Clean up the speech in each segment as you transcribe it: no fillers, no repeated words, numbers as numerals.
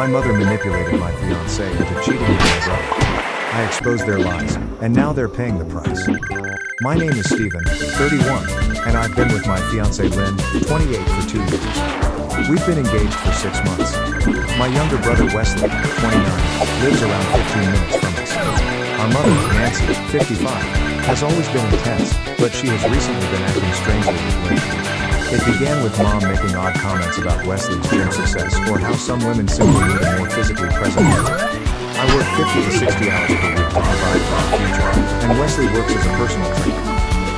My mother manipulated my fiancée into cheating with my brother. I exposed their lies, and now they're paying the price. My name is Steven, 31, and I've been with my fiancée Lynn, 28 for 2 years. We've been engaged for 6 months. My younger brother Wesley, 29, lives around 15 minutes from us. Our mother, Nancy, 55, has always been intense, but she has recently been acting strangely with Lynn. It began with Mom making odd comments about Wesley's gym success or how some women simply need a more physically present partner. I work 50 to 60 hours per week to provide for our future, and Wesley works as a personal trainer.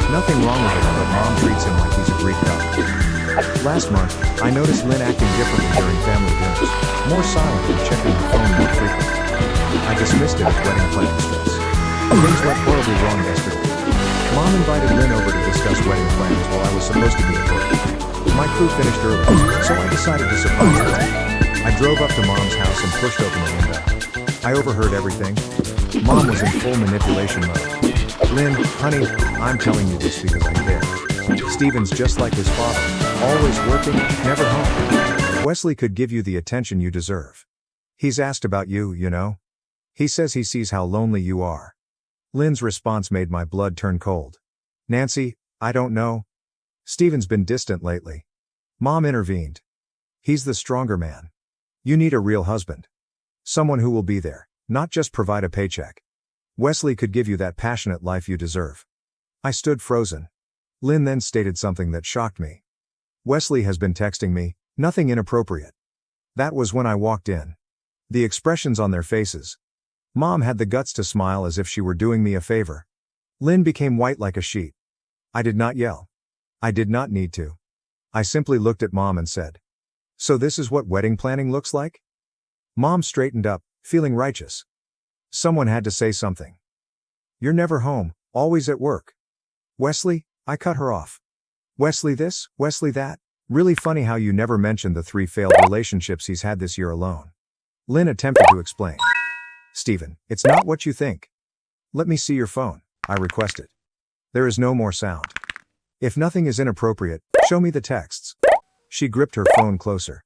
Nothing wrong with him, but Mom treats him like he's a Greek god. Last month, I noticed Lynn acting differently during family dinners, more silent and checking her phone more frequently. I dismissed it as wedding planning stress. Things went horribly wrong yesterday. Mom invited Lynn over to discuss wedding plans while I was supposed to be at work. My crew finished early, so I decided to surprise her. I drove up to Mom's house and pushed open the window. I overheard everything. Mom was in full manipulation mode. Lynn, honey, I'm telling you this because I care. Steven's just like his father, always working, never home. Wesley could give you the attention you deserve. He's asked about you, you know. He says he sees how lonely you are. Lynn's response made my blood turn cold. Nancy, I don't know. Steven's been distant lately. Mom intervened. He's the stronger man. You need a real husband. Someone who will be there, not just provide a paycheck. Wesley could give you that passionate life you deserve. I stood frozen. Lynn then stated something that shocked me. Wesley has been texting me, nothing inappropriate. That was when I walked in. The expressions on their faces. Mom had the guts to smile as if she were doing me a favor. Lynn became white like a sheet. I did not yell. I did not need to. I simply looked at Mom and said, "So this is what wedding planning looks like?" Mom straightened up, feeling righteous. Someone had to say something. "You're never home, always at work." "Wesley," I cut her off. "Wesley this, Wesley that. Really funny how you never mentioned the 3 failed relationships he's had this year alone." Lynn attempted to explain. "Steven, it's not what you think. Let me see your phone," I requested. There is no more sound. "If nothing is inappropriate, show me the texts." She gripped her phone closer.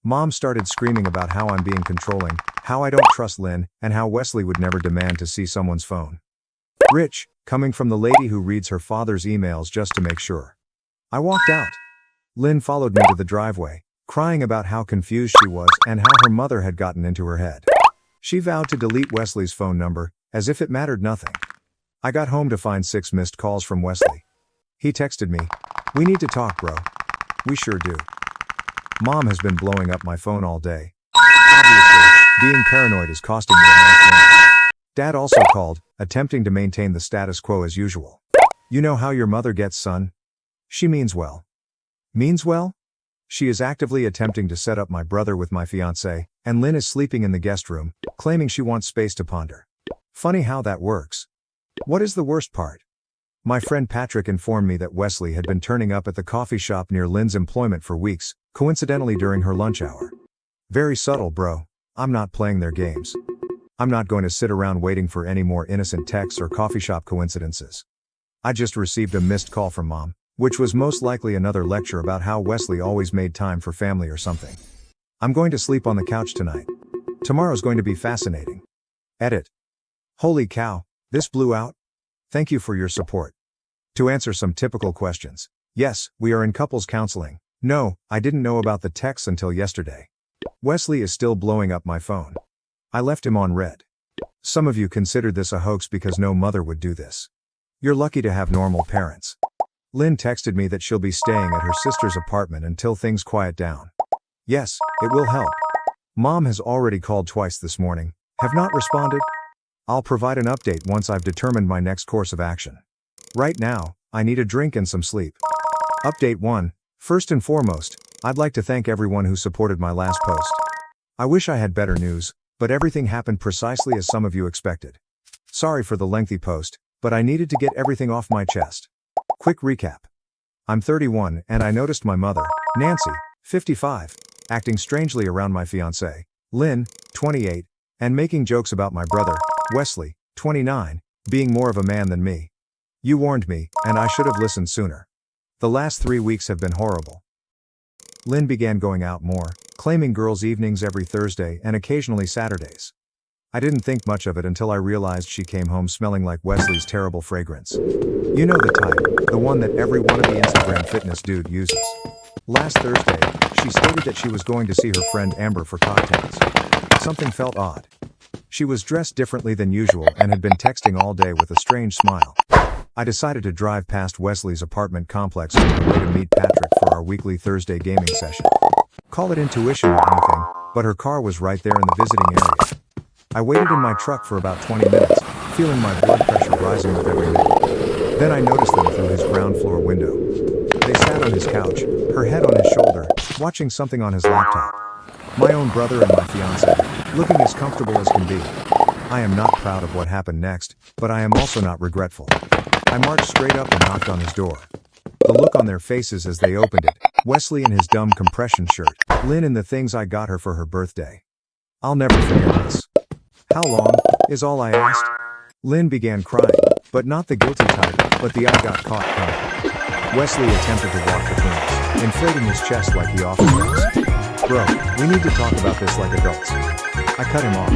Mom started screaming about how I'm being controlling, how I don't trust Lynn, and how Wesley would never demand to see someone's phone. Rich, coming from the lady who reads her father's emails just to make sure. I walked out. Lynn followed me to the driveway, crying about how confused she was and how her mother had gotten into her head. She vowed to delete Wesley's phone number, as if it mattered nothing. I got home to find 6 missed calls from Wesley. He texted me, "We need to talk, bro." We sure do. Mom has been blowing up my phone all day. Obviously, being paranoid is costing me a nice lunch. Dad also called, attempting to maintain the status quo as usual. "You know how your mother gets, son? She means well." Means well? She is actively attempting to set up my brother with my fiancée, and Lynn is sleeping in the guest room, claiming she wants space to ponder. Funny how that works. What is the worst part? My friend Patrick informed me that Wesley had been turning up at the coffee shop near Lynn's employment for weeks, coincidentally during her lunch hour. Very subtle, bro. I'm not playing their games. I'm not going to sit around waiting for any more innocent texts or coffee shop coincidences. I just received a missed call from Mom, which was most likely another lecture about how Wesley always made time for family or something. I'm going to sleep on the couch tonight. Tomorrow's going to be fascinating. Edit. Holy cow, this blew out. Thank you for your support. To answer some typical questions. Yes, we are in couples counseling. No, I didn't know about the texts until yesterday. Wesley is still blowing up my phone. I left him on red. Some of you considered this a hoax because no mother would do this. You're lucky to have normal parents. Lynn texted me that she'll be staying at her sister's apartment until things quiet down. Yes, it will help. Mom has already called twice this morning. Have not responded? I'll provide an update once I've determined my next course of action. Right now, I need a drink and some sleep. Update 1. First and foremost, I'd like to thank everyone who supported my last post. I wish I had better news, but everything happened precisely as some of you expected. Sorry for the lengthy post, but I needed to get everything off my chest. Quick recap. I'm 31 and I noticed my mother, Nancy, 55, acting strangely around my fiancée, Lynn, 28, and making jokes about my brother, Wesley, 29, being more of a man than me. You warned me, and I should have listened sooner. The last 3 weeks have been horrible. Lynn began going out more, claiming girls' evenings every Thursday and occasionally Saturdays. I didn't think much of it until I realized she came home smelling like Wesley's terrible fragrance. You know the type, the one that every one of the Instagram fitness dude uses. Last Thursday, she stated that she was going to see her friend Amber for cocktails. Something felt odd. She was dressed differently than usual and had been texting all day with a strange smile. I decided to drive past Wesley's apartment complex on my way to meet Patrick for our weekly Thursday gaming session. Call it intuition or anything, but her car was right there in the visiting area. I waited in my truck for about 20 minutes, feeling my blood pressure rising with every minute. Then I noticed them through his ground floor window. They sat on his couch, her head on his shoulder, watching something on his laptop. My own brother and my fiancée, looking as comfortable as can be. I am not proud of what happened next, but I am also not regretful. I marched straight up and knocked on his door. The look on their faces as they opened it, Wesley in his dumb compression shirt, Lynn in the things I got her for her birthday. I'll never forget this. How long, is all I asked. Lynn began crying, but not the guilty type, but the I got caught kind. Wesley attempted to walk between us, inflating his chest like he often does. Bro, we need to talk about this like adults. I cut him off.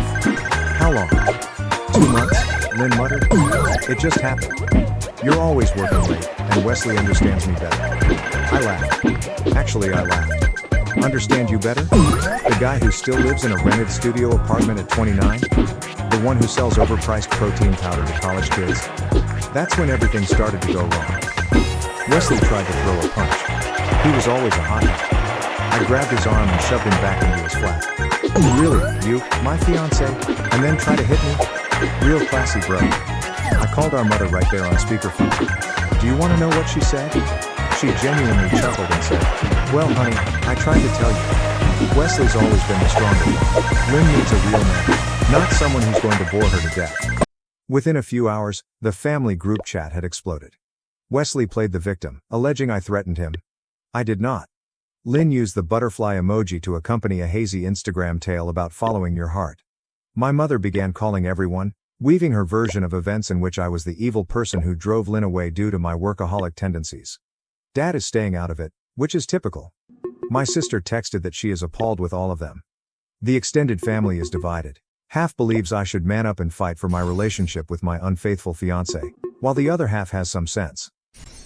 How long? 2 months, Lynn muttered. It just happened. You're always working late, and Wesley understands me better. I laughed. Actually, I laughed. Understand you better? The guy who still lives in a rented studio apartment at 29? The one who sells overpriced protein powder to college kids? That's when everything started to go wrong. Wesley tried to throw a punch. He was always a hothead. I grabbed his arm and shoved him back into his flat. Really, you, my fiancé, and then try to hit me? Real classy, bro. I called our mother right there on speakerphone. Do you want to know what she said? She genuinely chuckled and said, well honey, I tried to tell you. Wesley's always been the stronger one. Lynn needs a real man, not someone who's going to bore her to death. Within a few hours, the family group chat had exploded. Wesley played the victim, alleging I threatened him. I did not. Lynn used the butterfly emoji to accompany a hazy Instagram tale about following your heart. My mother began calling everyone, weaving her version of events in which I was the evil person who drove Lynn away due to my workaholic tendencies. Dad is staying out of it, which is typical. My sister texted that she is appalled with all of them. The extended family is divided. Half believes I should man up and fight for my relationship with my unfaithful fiancé, while the other half has some sense.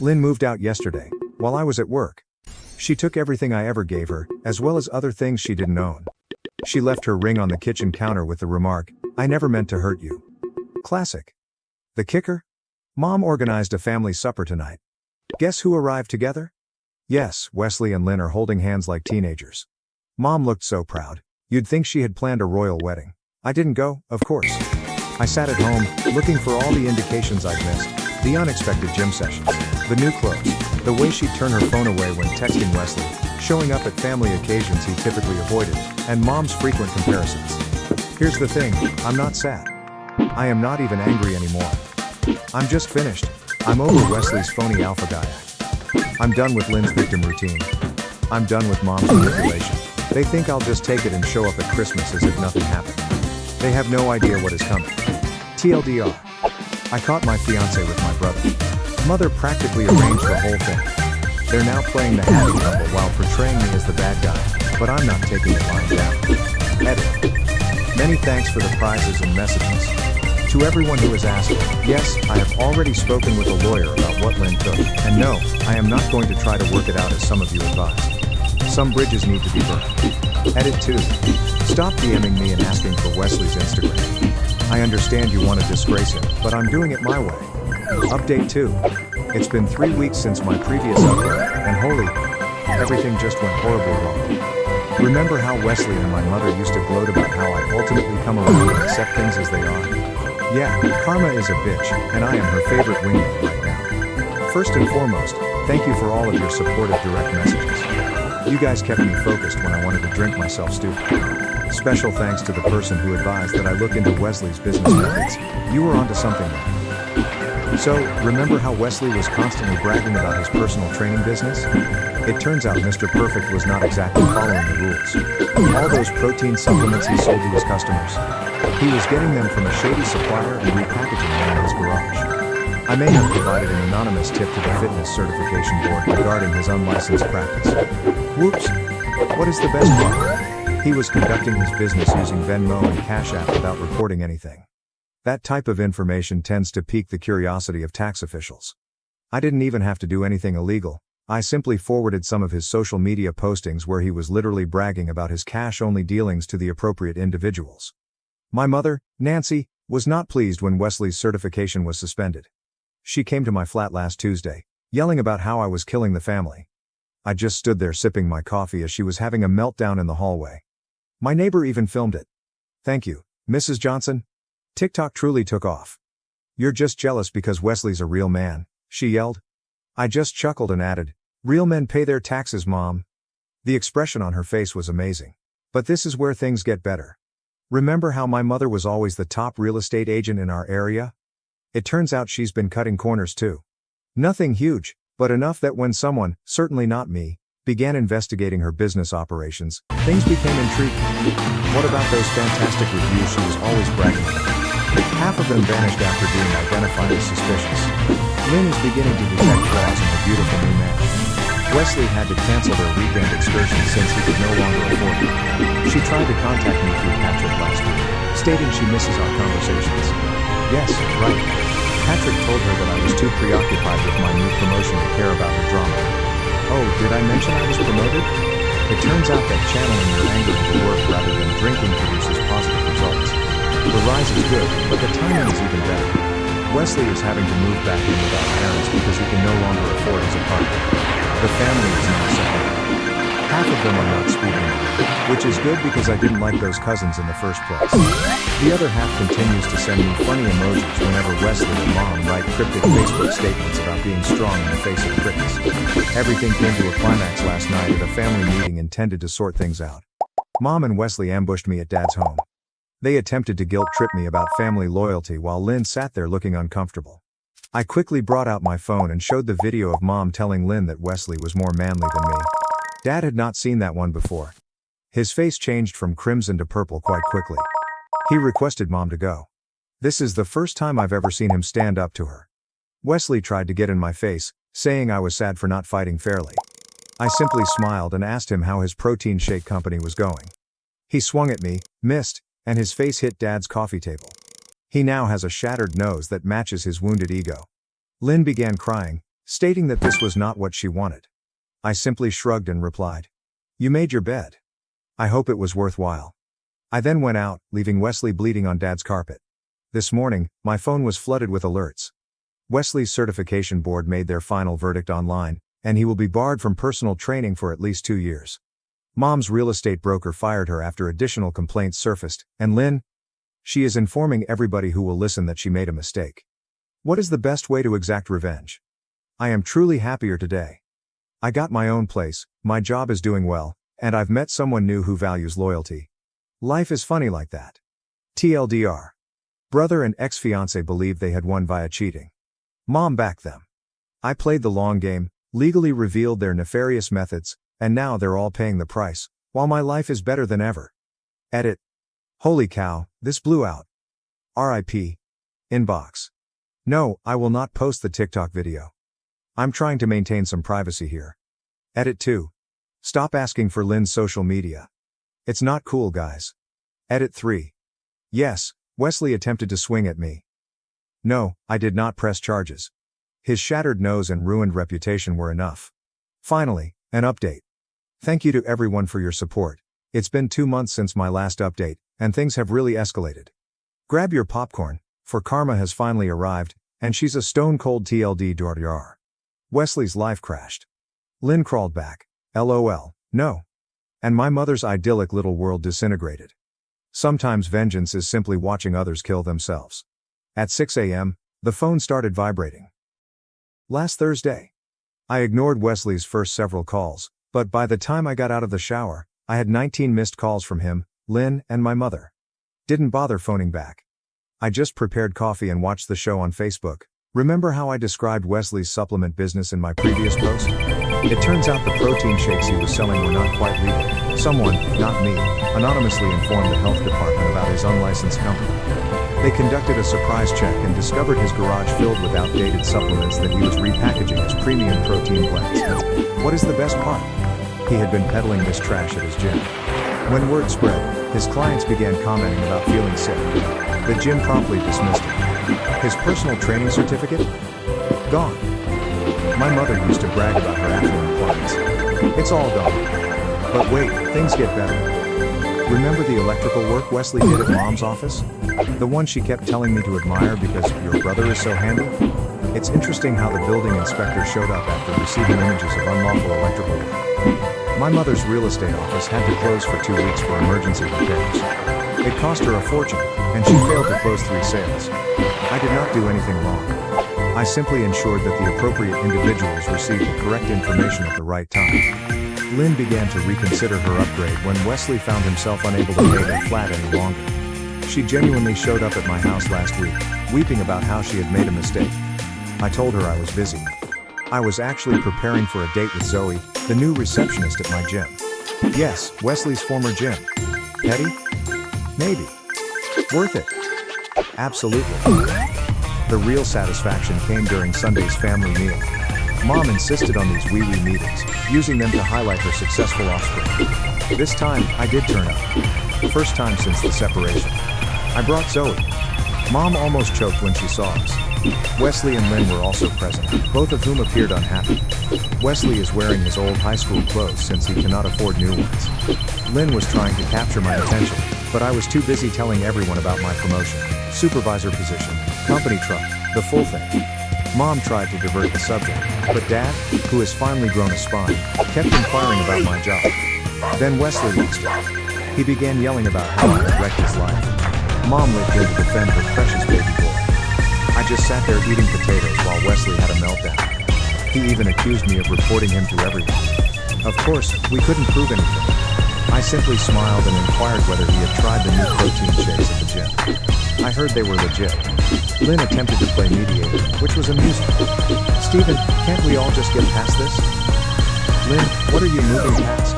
Lynn moved out yesterday, while I was at work. She took everything I ever gave her, as well as other things she didn't own. She left her ring on the kitchen counter with the remark, I never meant to hurt you. Classic. The kicker? Mom organized a family supper tonight. Guess who arrived together? Yes, Wesley and Lynn are holding hands like teenagers. Mom looked so proud. You'd think she had planned a royal wedding. I didn't go, of course. I sat at home, looking for all the indications I'd missed. The unexpected gym sessions, the new clothes, the way she'd turn her phone away when texting Wesley, showing up at family occasions he typically avoided, and Mom's frequent comparisons. Here's the thing, I'm not sad. I am not even angry anymore. I'm just finished. I'm over Wesley's phony alpha guy act. I'm done with Lynn's victim routine. I'm done with Mom's manipulation. They think I'll just take it and show up at Christmas as if nothing happened. They have no idea what is coming. TLDR. I caught my fiancé with my brother. Mother practically arranged the whole thing. They're now playing the happy couple while portraying me as the bad guy, but I'm not taking it lying down. Edit. Many thanks for the prizes and messages. To everyone who has asked, yes, I have already spoken with a lawyer about what Lynn took, and no, I am not going to try to work it out as some of you advised. Some bridges need to be burned. Edit 2. Stop DMing me and asking for Wesley's Instagram. I understand you want to disgrace him, but I'm doing it my way. Update 2. It's been 3 weeks since my previous update, and holy, everything just went horribly wrong. Remember how Wesley and my mother used to gloat about how I ultimately come around and accept things as they are? Yeah, karma is a bitch, and I am her favorite wingmate right now. First and foremost, thank you for all of your supportive direct messages. You guys kept me focused when I wanted to drink myself stupid. Special thanks to the person who advised that I look into Wesley's business methods. You were onto something there. So, remember how Wesley was constantly bragging about his personal training business? It turns out Mr. Perfect was not exactly following the rules. All those protein supplements he sold to his customers, he was getting them from a shady supplier and repackaging them in his garage. I may have provided an anonymous tip to the fitness certification board regarding his unlicensed practice. Whoops! What is the best part? He was conducting his business using Venmo and Cash App without reporting anything. That type of information tends to pique the curiosity of tax officials. I didn't even have to do anything illegal. I simply forwarded some of his social media postings where he was literally bragging about his cash-only dealings to the appropriate individuals. My mother, Nancy, was not pleased when Wesley's certification was suspended. She came to my flat last Tuesday, yelling about how I was killing the family. I just stood there sipping my coffee as she was having a meltdown in the hallway. My neighbor even filmed it. "Thank you, Mrs. Johnson. TikTok truly took off. You're just jealous because Wesley's a real man," she yelled. I just chuckled and added, "Real men pay their taxes, Mom." The expression on her face was amazing. But this is where things get better. Remember how my mother was always the top real estate agent in our area? It turns out she's been cutting corners too. Nothing huge, but enough that when someone, certainly not me, began investigating her business operations, things became intriguing. What about those fantastic reviews she was always bragging about? Half of them vanished after being identified as suspicious. Lynn is beginning to detect flaws in her beautiful new man. Wesley had to cancel their weekend excursion since he could no longer afford it. She tried to contact me through Patrick last week, stating she misses our conversations. Yes, right. Patrick told her that I was too preoccupied with my new promotion to care about her drama. Oh, did I mention I was promoted? It turns out that channeling your anger into work rather than drinking produces positive results. The rise is good, but the timing is even better. Wesley is having to move back in with our parents because he can no longer afford his apartment. The family is now separated. Half of them are not speaking to me, which is good because I didn't like those cousins in the first place. The other half continues to send me funny emojis whenever Wesley and Mom write cryptic Facebook statements about being strong in the face of critics. Everything came to a climax last night at a family meeting intended to sort things out. Mom and Wesley ambushed me at Dad's home. They attempted to guilt-trip me about family loyalty while Lynn sat there looking uncomfortable. I quickly brought out my phone and showed the video of Mom telling Lynn that Wesley was more manly than me. Dad had not seen that one before. His face changed from crimson to purple quite quickly. He requested Mom to go. This is the first time I've ever seen him stand up to her. Wesley tried to get in my face, saying I was sad for not fighting fairly. I simply smiled and asked him how his protein shake company was going. He swung at me, missed, and his face hit Dad's coffee table. He now has a shattered nose that matches his wounded ego. Lynn began crying, stating that this was not what she wanted. I simply shrugged and replied, "You made your bed. I hope it was worthwhile." I then went out, leaving Wesley bleeding on Dad's carpet. This morning, my phone was flooded with alerts. Wesley's certification board made their final verdict online, and he will be barred from personal training for at least 2 years. Mom's real estate broker fired her after additional complaints surfaced, and Lynn? She is informing everybody who will listen that she made a mistake. What is the best way to exact revenge? I am truly happier today. I got my own place, my job is doing well, and I've met someone new who values loyalty. Life is funny like that. TLDR. Brother and ex-fiancé believed they had won via cheating. Mom backed them. I played the long game, legally revealed their nefarious methods, and now they're all paying the price, while my life is better than ever. Edit. Holy cow, this blew out. RIP. Inbox. No, I will not post the TikTok video. I'm trying to maintain some privacy here. Edit 2. Stop asking for Lynn's social media. It's not cool, guys. Edit 3. Yes, Wesley attempted to swing at me. No, I did not press charges. His shattered nose and ruined reputation were enough. Finally, an update. Thank you to everyone for your support. It's been 2 months since my last update, and things have really escalated. Grab your popcorn, for Karma has finally arrived, and she's a stone-cold TLDR. Wesley's life crashed. Lynn crawled back. LOL, no. And my mother's idyllic little world disintegrated. Sometimes vengeance is simply watching others kill themselves. At 6 a.m., the phone started vibrating. Last Thursday. I ignored Wesley's first several calls, but by the time I got out of the shower, I had 19 missed calls from him, Lynn, and my mother. Didn't bother phoning back. I just prepared coffee and watched the show on Facebook. Remember how I described Wesley's supplement business in my previous post? It turns out the protein shakes he was selling were not quite legal. Someone, not me, anonymously informed the health department about his unlicensed company. They conducted a surprise check and discovered his garage filled with outdated supplements that he was repackaging as premium protein blends. What is the best part? He had been peddling this trash at his gym. When word spread, his clients began commenting about feeling sick. The gym promptly dismissed him. His personal training certificate? Gone. My mother used to brag about her affluent clients. It's all gone. But wait, things get better. Remember the electrical work Wesley did at Mom's office? The one she kept telling me to admire because your brother is so handy? It's interesting how the building inspector showed up after receiving images of unlawful electrical work. My mother's real estate office had to close for 2 weeks for emergency repairs. It cost her a fortune, and she failed to close 3 sales. I did not do anything wrong. I simply ensured that the appropriate individuals received the correct information at the right time. Lynn began to reconsider her upgrade when Wesley found himself unable to pay their flat any longer. She genuinely showed up at my house last week, weeping about how she had made a mistake. I told her I was busy. I was actually preparing for a date with Zoe, the new receptionist at my gym. Yes, Wesley's former gym. Petty? Maybe. Worth it? Absolutely. The real satisfaction came during Sunday's family meal. Mom insisted on these wee-wee meetings, using them to highlight her successful offspring. This time, I did turn up. First time since the separation. I brought Zoe. Mom almost choked when she saw us. Wesley and Lynn were also present, both of whom appeared unhappy. Wesley is wearing his old high school clothes since he cannot afford new ones. Lynn was trying to capture my attention, but I was too busy telling everyone about my promotion, supervisor position, company truck, the full thing. Mom tried to divert the subject, but Dad, who has finally grown a spine, kept inquiring about my job. Then Wesley lost it. He began yelling about how I had wrecked his life. Mom leaped in to defend her precious baby boy. I just sat there eating potatoes while Wesley had a meltdown. He even accused me of reporting him to everyone. Of course, we couldn't prove anything. I simply smiled and inquired whether he had tried the new protein shakes at the gym. I heard they were legit. Lynn attempted to play mediator, which was amusing. Steven, can't we all just get past this? Lynn, what are you moving past?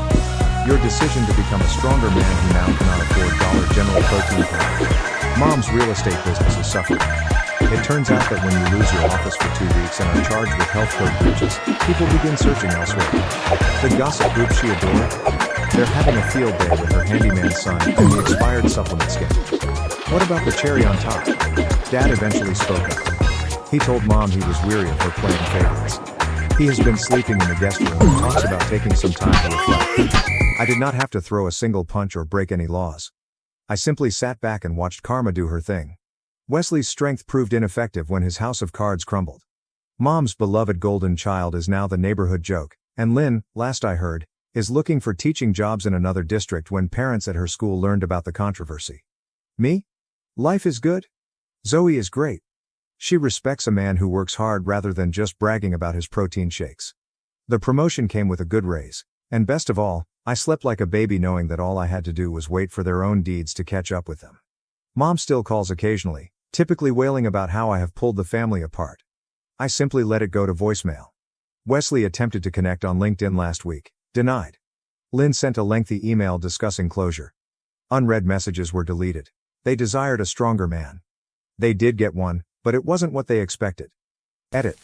Your decision to become a stronger man who now cannot afford Dollar General protein powder. Mom's real estate business is suffering. It turns out that when you lose your office for 2 weeks and are charged with health code breaches, people begin searching elsewhere. The gossip group she adored? They're having a field day with her handyman son and the expired supplement scandal. What about the cherry on top? Dad eventually spoke up. He told Mom he was weary of her playing favorites. He has been sleeping in the guest room and talks about taking some time to reflect. I did not have to throw a single punch or break any laws. I simply sat back and watched karma do her thing. Wesley's strength proved ineffective when his house of cards crumbled. Mom's beloved golden child is now the neighborhood joke, and Lynn, last I heard, is looking for teaching jobs in another district when parents at her school learned about the controversy. Me? Life is good? Zoe is great. She respects a man who works hard rather than just bragging about his protein shakes. The promotion came with a good raise, and best of all, I slept like a baby knowing that all I had to do was wait for their own deeds to catch up with them. Mom still calls occasionally, typically wailing about how I have pulled the family apart. I simply let it go to voicemail. Wesley attempted to connect on LinkedIn last week, denied. Lynn sent a lengthy email discussing closure. Unread messages were deleted. They desired a stronger man. They did get one, but it wasn't what they expected. Edit.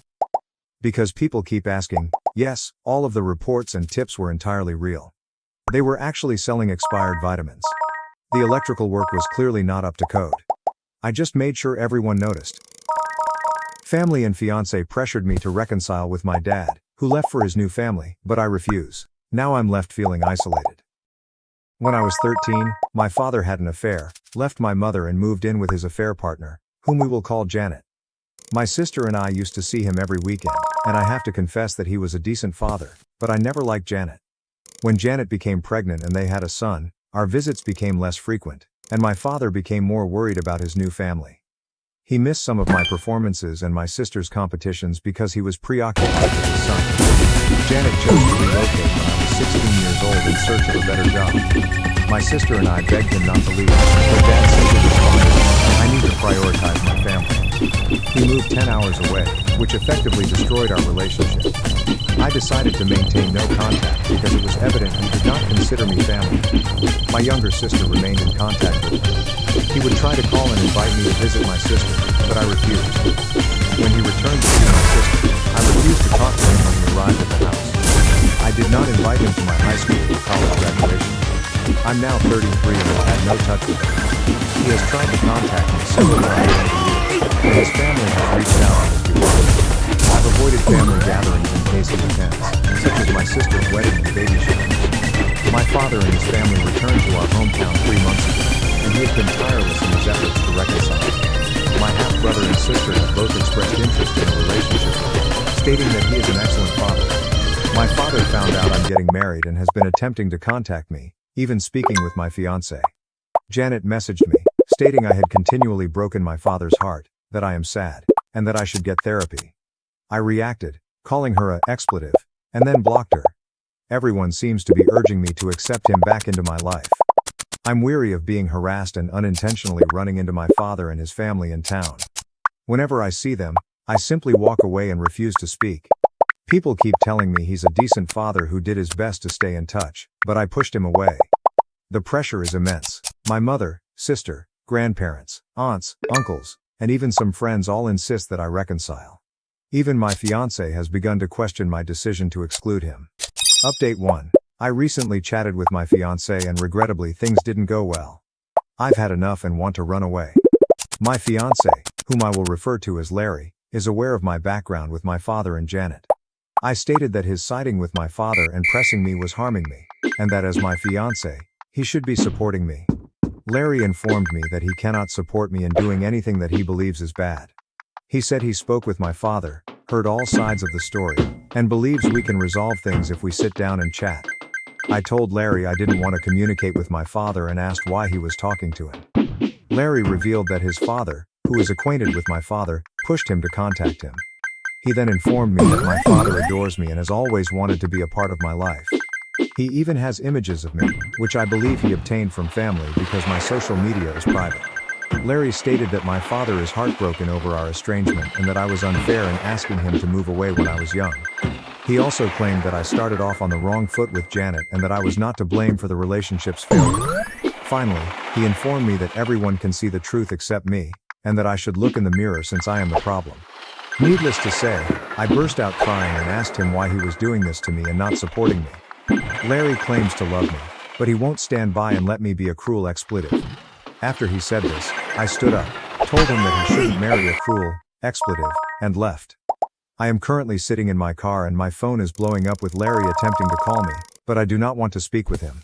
Because people keep asking, yes, all of the reports and tips were entirely real. They were actually selling expired vitamins. The electrical work was clearly not up to code. I just made sure everyone noticed. Family and fiancé pressured me to reconcile with my dad, who left for his new family, but I refuse. Now I'm left feeling isolated. When I was 13, my father had an affair, left my mother and moved in with his affair partner, whom we will call Janet. My sister and I used to see him every weekend, and I have to confess that he was a decent father, but I never liked Janet. When Janet became pregnant and they had a son, our visits became less frequent, and my father became more worried about his new family. He missed some of my performances and my sister's competitions because he was preoccupied with his son. Janet chose to relocate when I was 16 years old in search of a better job. My sister and I begged him not to leave, but Dad simply responded, I need to prioritize my family. He moved 10 hours away, which effectively destroyed our relationship. I decided to maintain no contact because it was evident he did not consider me family. My younger sister remained in contact with him. He would try to call and invite me to visit my sister, but I refused. When he returned to see my sister, I refused to talk to him when he arrived at the house. I did not invite him to my high school or college graduation. I'm now 33 and have had no touch with him. He has tried to contact me several times over the years, and his family has reached out on his behalf. I've avoided family gatherings in case he attends, such as my sister's wedding and baby shower. My father and his family returned to our hometown 3 months ago, and he has been tireless in his efforts to reconcile. My half-brother and sister have both expressed interest in a relationship with him, stating that he is an excellent father. My father found out I'm getting married and has been attempting to contact me, even speaking with my fiancée. Janet messaged me, stating I had continually broken my father's heart, that I am sad, and that I should get therapy. I reacted, calling her a expletive, and then blocked her. Everyone seems to be urging me to accept him back into my life. I'm weary of being harassed and unintentionally running into my father and his family in town. Whenever I see them, I simply walk away and refuse to speak. People keep telling me he's a decent father who did his best to stay in touch, but I pushed him away. The pressure is immense. My mother, sister, grandparents, aunts, uncles, and even some friends all insist that I reconcile. Even my fiancé has begun to question my decision to exclude him. Update 1. I recently chatted with my fiancé and regrettably things didn't go well. I've had enough and want to run away. My fiancé, whom I will refer to as Larry, is aware of my background with my father and Janet. I stated that his siding with my father and pressing me was harming me, and that as my fiancé, he should be supporting me. Larry informed me that he cannot support me in doing anything that he believes is bad. He said he spoke with my father, heard all sides of the story, and believes we can resolve things if we sit down and chat. I told Larry I didn't want to communicate with my father and asked why he was talking to him. Larry revealed that his father, who is acquainted with my father, pushed him to contact him. He then informed me that my father adores me and has always wanted to be a part of my life. He even has images of me, which I believe he obtained from family because my social media is private. Larry stated that my father is heartbroken over our estrangement and that I was unfair in asking him to move away when I was young. He also claimed that I started off on the wrong foot with Janet and that I was not to blame for the relationship's failure. Finally, he informed me that everyone can see the truth except me, and that I should look in the mirror since I am the problem. Needless to say, I burst out crying and asked him why he was doing this to me and not supporting me. Larry claims to love me, but he won't stand by and let me be a cruel expletive. After he said this, I stood up, told him that he shouldn't marry a cruel expletive, and left. I am currently sitting in my car and my phone is blowing up with Larry attempting to call me, but I do not want to speak with him.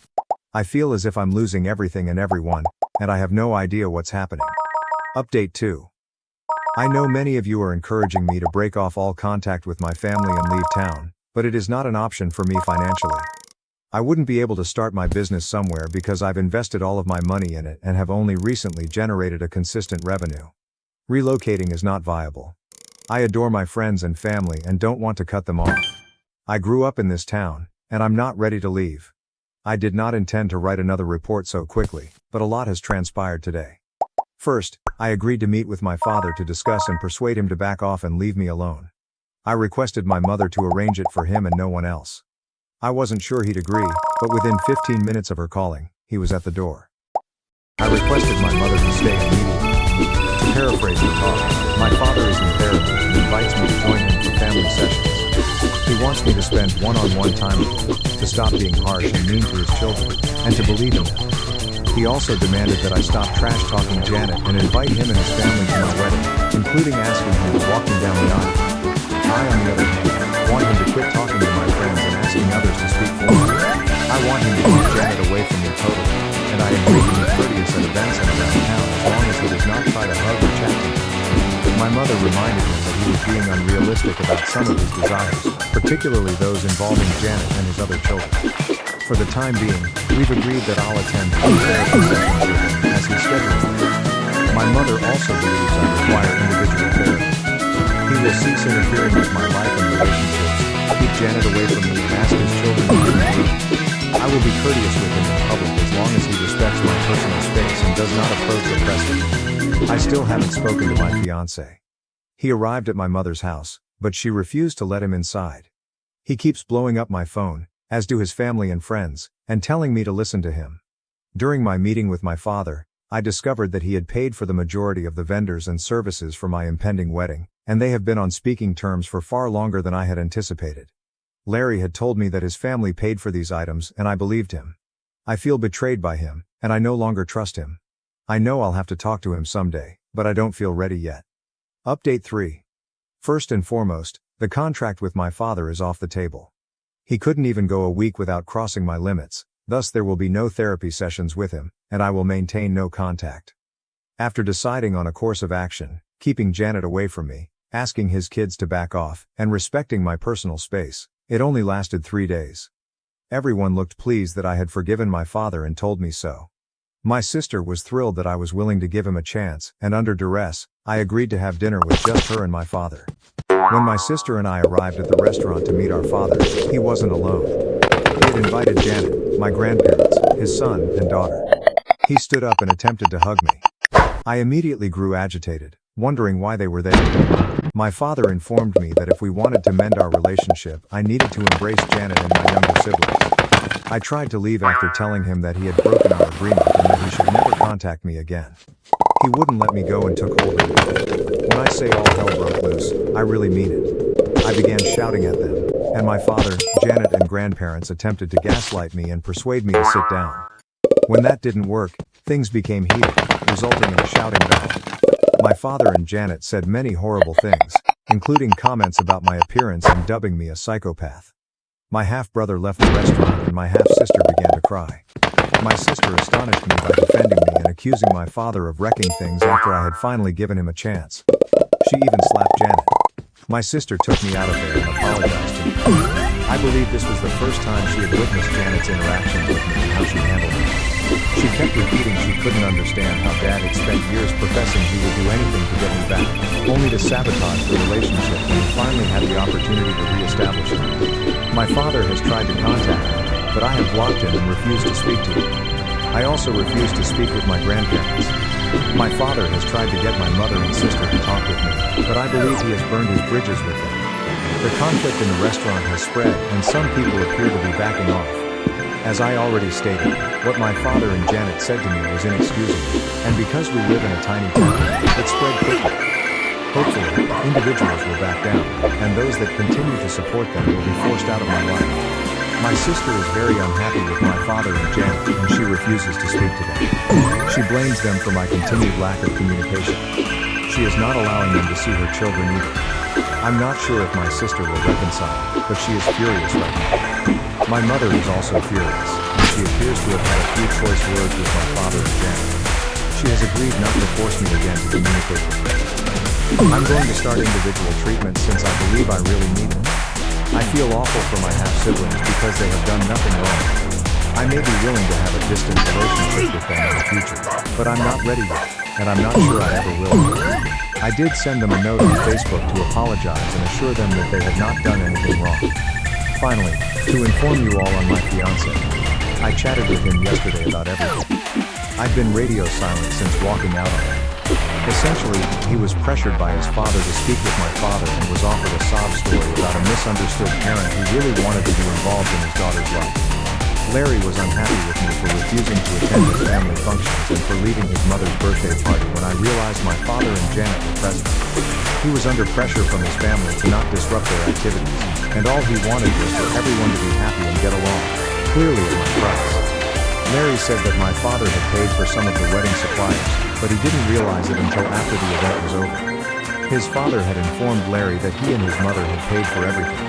I feel as if I'm losing everything and everyone, and I have no idea what's happening. Update 2. I know many of you are encouraging me to break off all contact with my family and leave town, but it is not an option for me financially. I wouldn't be able to start my business somewhere because I've invested all of my money in it and have only recently generated a consistent revenue. Relocating is not viable. I adore my friends and family and don't want to cut them off. I grew up in this town, and I'm not ready to leave. I did not intend to write another report so quickly, but a lot has transpired today. First, I agreed to meet with my father to discuss and persuade him to back off and leave me alone. I requested my mother to arrange it for him and no one else. I wasn't sure he'd agree, but within 15 minutes of her calling, he was at the door. I requested my mother to stay immediately. To paraphrase the talk, my father is in therapy and invites me to join him for family sessions. He wants me to spend one-on-one time with him, to stop being harsh and mean to his children, and to believe in them. He also demanded that I stop trash-talking Janet and invite him and his family to my wedding, including asking him to walk me down the aisle. I, on the other hand, want him to quit talking to my friends and asking others to speak for me. I want him to keep Janet away from me totally, and I agree to be courteous at events and around town as long as he does not try to hug or chat to me. My mother reminded him that he was being unrealistic about some of his desires, particularly those involving Janet and his other children. For the time being, we've agreed that I'll attend 2 therapy sessions with him as he schedules them. My mother also believes I require individual therapy. He will cease interfering with my life and relationships, keep Janet away from me and ask his children to leave me alone. I will be courteous with him in public as long as he respects my personal space and does not approach or press me. I still haven't spoken to my fiancé. He arrived at my mother's house, but she refused to let him inside. He keeps blowing up my phone, as do his family and friends, and telling me to listen to him. During my meeting with my father, I discovered that he had paid for the majority of the vendors and services for my impending wedding, and they have been on speaking terms for far longer than I had anticipated. Larry had told me that his family paid for these items and I believed him. I feel betrayed by him, and I no longer trust him. I know I'll have to talk to him someday, but I don't feel ready yet. Update 3. First and foremost, the contract with my father is off the table. He couldn't even go a week without crossing my limits, thus there will be no therapy sessions with him, and I will maintain no contact. After deciding on a course of action, keeping Janet away from me, asking his kids to back off, and respecting my personal space, it only lasted 3 days. Everyone looked pleased that I had forgiven my father and told me so. My sister was thrilled that I was willing to give him a chance, and under duress, I agreed to have dinner with just her and my father. When my sister and I arrived at the restaurant to meet our father, he wasn't alone. He had invited Janet, my grandparents, his son, and daughter. He stood up and attempted to hug me. I immediately grew agitated, wondering why they were there. My father informed me that if we wanted to mend our relationship, I needed to embrace Janet and my younger siblings. I tried to leave after telling him that he had broken our agreement and that he should never contact me again. He wouldn't let me go and took hold of me. When I say all hell broke loose, I really mean it. I began shouting at them, and my father, Janet, and grandparents attempted to gaslight me and persuade me to sit down. When that didn't work, things became heated, resulting in a shouting battle. My father and Janet said many horrible things, including comments about my appearance and dubbing me a psychopath. My half-brother left the restaurant and my half-sister began to cry. My sister astonished me by defending me and accusing my father of wrecking things after I had finally given him a chance. She even slapped Janet. My sister took me out of there and apologized to me. I believe this was the first time she had witnessed Janet's interactions with me and how she handled me. She kept repeating she couldn't understand how Dad had spent years professing he would do anything to get me back, only to sabotage the relationship when he finally had the opportunity to re-establish it. My father has tried to contact me, but I have blocked him and refused to speak to him. I also refuse to speak with my grandparents. My father has tried to get my mother and sister to talk with me, but I believe he has burned his bridges with them. The conflict in the restaurant has spread, and some people appear to be backing off. As I already stated, what my father and Janet said to me was inexcusable, and because we live in a tiny town, it spread quickly. Hopefully, individuals will back down, and those that continue to support them will be forced out of my life. My sister is very unhappy with my father and Janet, and she refuses to speak to them. She blames them for my continued lack of communication. She is not allowing them to see her children either. I'm not sure if my sister will reconcile, but she is furious right now. My mother is also furious, and she appears to have had a few choice words with my father and Janet. She has agreed not to force me again to communicate with her. I'm going to start individual treatment since I believe I really need it. I feel awful for my half-siblings because they have done nothing wrong. I may be willing to have a distant relationship with them in the future, but I'm not ready yet, and I'm not sure I ever will. I did send them a note on Facebook to apologize and assure them that they had not done anything wrong. Finally, to inform you all on my fiancé, I chatted with him yesterday about everything. I've been radio silent since walking out on him. Essentially, he was pressured by his father to speak with my father and was offered a sob story about a misunderstood parent who really wanted to be involved in his daughter's life. Larry was unhappy with me for refusing to attend his family functions and for leaving his mother's birthday party when I realized my father and Janet were present. He was under pressure from his family to not disrupt their activities, and all he wanted was for everyone to be happy and get along, clearly at my price. Larry said that my father had paid for some of the wedding suppliers, but he didn't realize it until after the event was over. His father had informed Larry that he and his mother had paid for everything.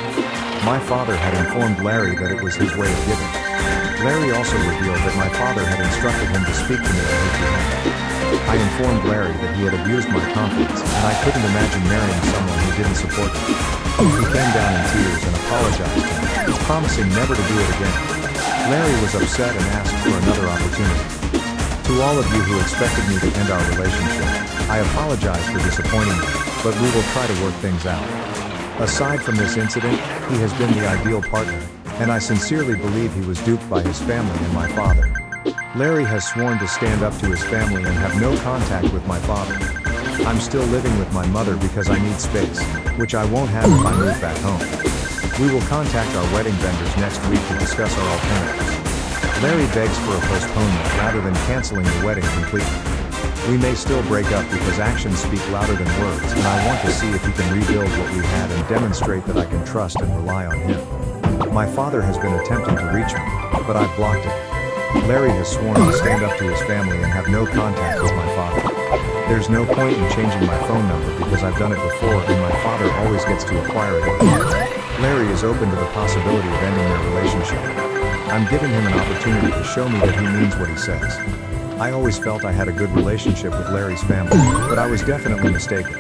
My father had informed Larry that it was his way of giving. Larry also revealed that my father had instructed him to speak to me on his behalf. I informed Larry that he had abused my confidence, and I couldn't imagine marrying someone who didn't support me. He came down in tears and apologized to me, promising never to do it again. Larry was upset and asked for another opportunity. To all of you who expected me to end our relationship, I apologize for disappointing you, but we will try to work things out. Aside from this incident, he has been the ideal partner, and I sincerely believe he was duped by his family and my father. Larry has sworn to stand up to his family and have no contact with my father. I'm still living with my mother because I need space, which I won't have if I move back home. We will contact our wedding vendors next week to discuss our alternatives. Larry begs for a postponement rather than canceling the wedding completely. We may still break up because actions speak louder than words, and I want to see if he can rebuild what we had and demonstrate that I can trust and rely on him. My father has been attempting to reach me, but I've blocked him. Larry has sworn to stand up to his family and have no contact with my father. There's no point in changing my phone number because I've done it before and my father always gets to acquire it again. Larry is open to the possibility of ending their relationship. I'm giving him an opportunity to show me that he means what he says. I always felt I had a good relationship with Larry's family, but I was definitely mistaken.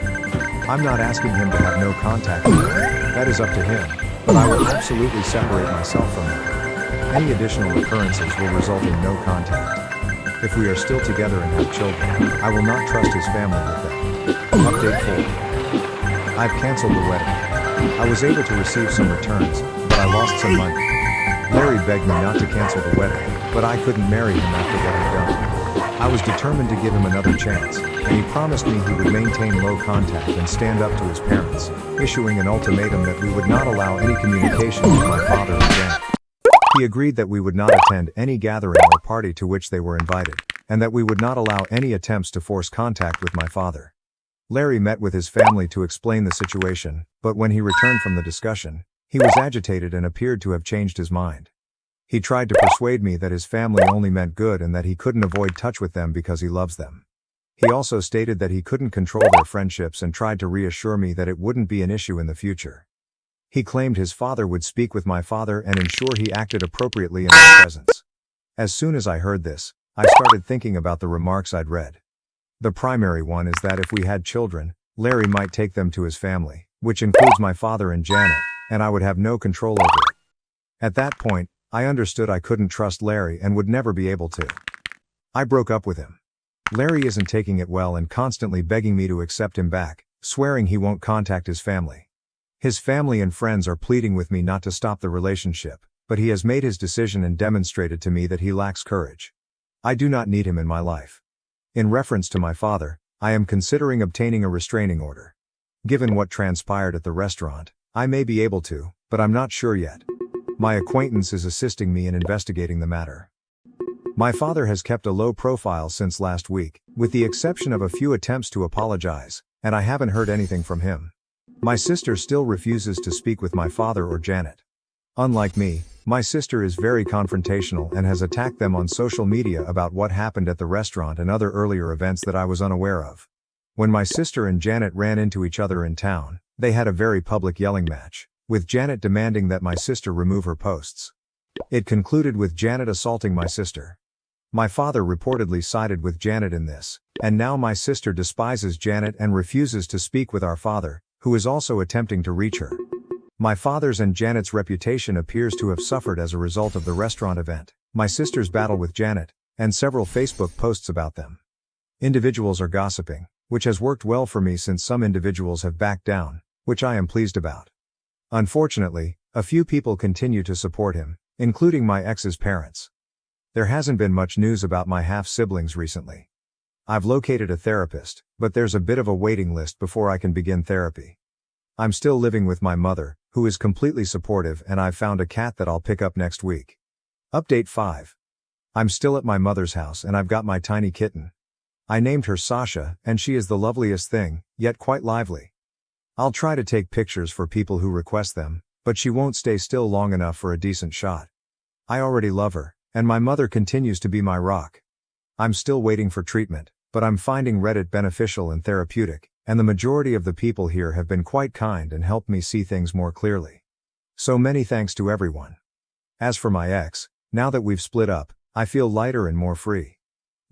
I'm not asking him to have no contact with them. That is up to him, but I will absolutely separate myself from them. Any additional occurrences will result in no contact. If we are still together and have children, I will not trust his family with them. Update 4. I've canceled the wedding. I was able to receive some returns, but I lost some money. Larry begged me not to cancel the wedding, but I couldn't marry him after what I'd done. I was determined to give him another chance, and he promised me he would maintain low contact and stand up to his parents, issuing an ultimatum that we would not allow any communication with my father and Janet. He agreed that we would not attend any gathering or party to which they were invited, and that we would not allow any attempts to force contact with my father. Larry met with his family to explain the situation, but when he returned from the discussion, he was agitated and appeared to have changed his mind. He tried to persuade me that his family only meant good and that he couldn't avoid touch with them because he loves them. He also stated that he couldn't control their friendships and tried to reassure me that it wouldn't be an issue in the future. He claimed his father would speak with my father and ensure he acted appropriately in my presence. As soon as I heard this, I started thinking about the remarks I'd read. The primary one is that if we had children, Larry might take them to his family, which includes my father and Janet, and I would have no control over it. At that point, I understood I couldn't trust Larry and would never be able to. I broke up with him. Larry isn't taking it well and constantly begging me to accept him back, swearing he won't contact his family. His family and friends are pleading with me not to stop the relationship, but he has made his decision and demonstrated to me that he lacks courage. I do not need him in my life. In reference to my father, I am considering obtaining a restraining order. Given what transpired at the restaurant, I may be able to, but I'm not sure yet. My acquaintance is assisting me in investigating the matter. My father has kept a low profile since last week, with the exception of a few attempts to apologize, and I haven't heard anything from him. My sister still refuses to speak with my father or Janet. Unlike me, my sister is very confrontational and has attacked them on social media about what happened at the restaurant and other earlier events that I was unaware of. When my sister and Janet ran into each other in town, they had a very public yelling match, with Janet demanding that my sister remove her posts. It concluded with Janet assaulting my sister. My father reportedly sided with Janet in this, and now my sister despises Janet and refuses to speak with our father, who is also attempting to reach her. My father's and Janet's reputation appears to have suffered as a result of the restaurant event, my sister's battle with Janet, and several Facebook posts about them. Individuals are gossiping, which has worked well for me since some individuals have backed down, which I am pleased about. Unfortunately, a few people continue to support him, including my ex's parents. There hasn't been much news about my half-siblings recently. I've located a therapist, but there's a bit of a waiting list before I can begin therapy. I'm still living with my mother, who is completely supportive, and I've found a cat that I'll pick up next week. Update 5. I'm still at my mother's house and I've got my tiny kitten. I named her Sasha, and she is the loveliest thing, yet quite lively. I'll try to take pictures for people who request them, but she won't stay still long enough for a decent shot. I already love her, and my mother continues to be my rock. I'm still waiting for treatment, but I'm finding Reddit beneficial and therapeutic, and the majority of the people here have been quite kind and helped me see things more clearly. So many thanks to everyone. As for my ex, now that we've split up, I feel lighter and more free.